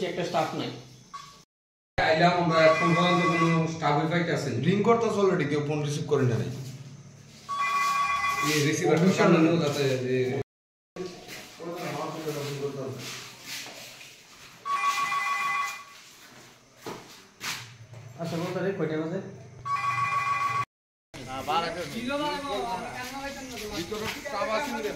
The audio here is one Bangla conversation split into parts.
একটা স্টাফ নাই আইলাম আমরা এখন পর্যন্ত কোনো স্টাফই পাইতেছে রিং করতেছ অলরেডি কেউ ফোন রিসিভ করে না এই রিসিভারটা সামনে নিয়ে যাতে যে আচ্ছা বলতে রে কয়টা বাজে না 12 জিরো বাজে কেন হইতাম না ভিতরে স্টাফ আছে রে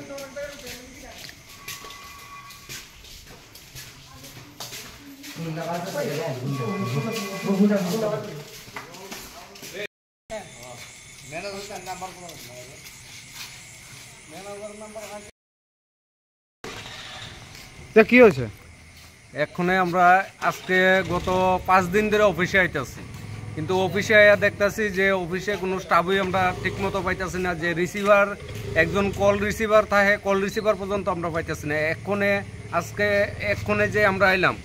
কি হয়েছে? এখনে আমরা আজকে গত 5 দিন ধরে অফিসে আইতাছি, কিন্তু অফিসে আইয়া দেখতাছি যে অফিসে কোনো স্টাফই আমরা ঠিকমতো পাইতাছি না। যে রিসিভার একজন কল রিসিভার থাকে, কল রিসিভার পর্যন্ত আমরা পাইতাছি না। আজকে এক্ষণে যে আমরা আইলাম,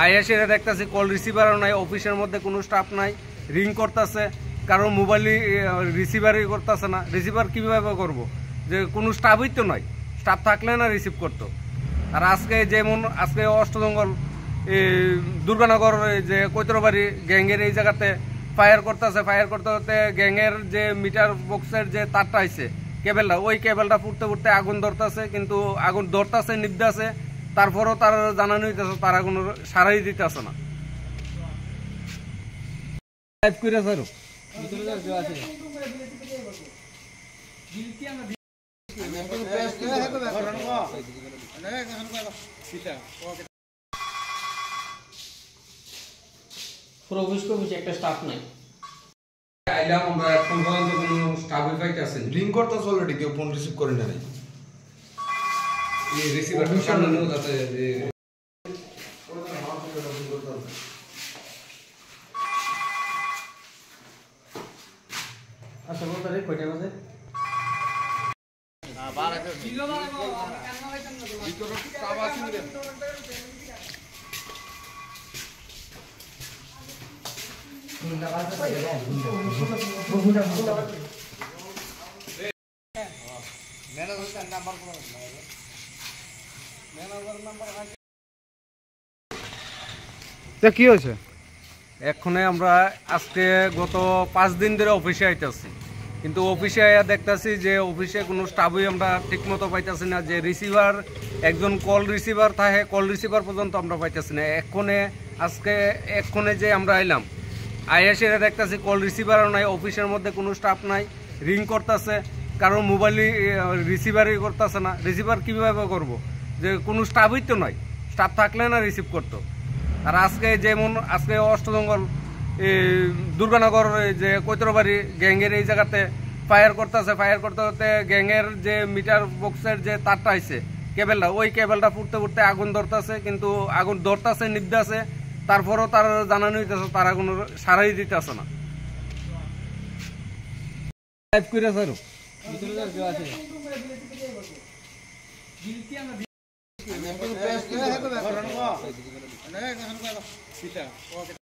আইয়া সেটা দেখতাছি কল রিসিভারও নাই, অফিসের মধ্যে কোনো স্টাফ নাই, রিং করতেছে, কারো মোবাইলই রিসিভারই করতেছে না। রিসিভার কীভাবে করব, যে কোনো স্টাফই তো নাই, স্টাফ থাকলে না রিসিভ করতো। আর আজকে যেমন আজকে অষ্টজঙ্গল দুর্গানগর যে কৈতরবাড়ি গ্যাংয়ের এই জায়গাতে ফায়ার করতেছে, ফায়ার করতে করতে গ্যাংয়ের যে মিটার বক্সের যে তারটা আছে কেবেলটা, ওই কেবেলটা ফুটতে ফুটতে আগুন ধরতেছে, কিন্তু আগুন ধরতেছে নিবতেছে, তারপরও তার জানানো হইতেছে, তারা কোনো সারাই দিতেছে না। একটা স্টাফ নাই আইলাম আমরা এখন পর্যন্ত কোনো স্টাফই পাইতেছে রিং করতেছ অলরেডি কেউ ফোন রিসিভ করে না এই রিসিভারটা সামনে নিয়ে যাতে যে আচ্ছা বলতে রে কয়টা বাজে না 12 জিরো বাজে কেন হইতাম না ভিতরে স্টাফ আছে রে কি হয়েছে? এখনে আমরা আজকে গত 5 দিন ধরে অফিসে আইতাছি, কিন্তু অফিসে আইয়া দেখতাছি যে অফিসে কোনো স্টাফই আমরা ঠিকমতো পাইতাছি না। যে রিসিভার একজন কল রিসিভার থাকে, কল রিসিভার পর্যন্ত আমরা পাইতাছি না। এক্ষণে যে আমরা আইলাম, আইয়া সেটা দেখতাছি কল রিসিভারও নাই, অফিসের মধ্যে কোনো স্টাফ নাই, রিং করতেছে, কারো মোবাইলই রিসিভারই করতেছে না। রিসিভার কীভাবে করব, যে কোনো স্টাফই তো নাই, স্টাফ থাকলে না রিসিভ করতো। আর আজকে যেমন আজকে অষ্টজঙ্গল দুর্গানগর যে কৈতরবাড়ি গ্যাংয়ের এই জায়গাতে ফায়ার করতেছে, ফায়ার করতে করতে গ্যাংয়ের যে মিটার বক্সের যে তারটা আছে কেবেলটা, ওই কেবেলটা ফুটতে ফুটতে আগুন ধরতেছে, কিন্তু আগুন ধরতেছে নিবতেছে, তারপরও তার জানানো হইতেছে, তারা কোনো সারাই দিতেছে না। ভিতরে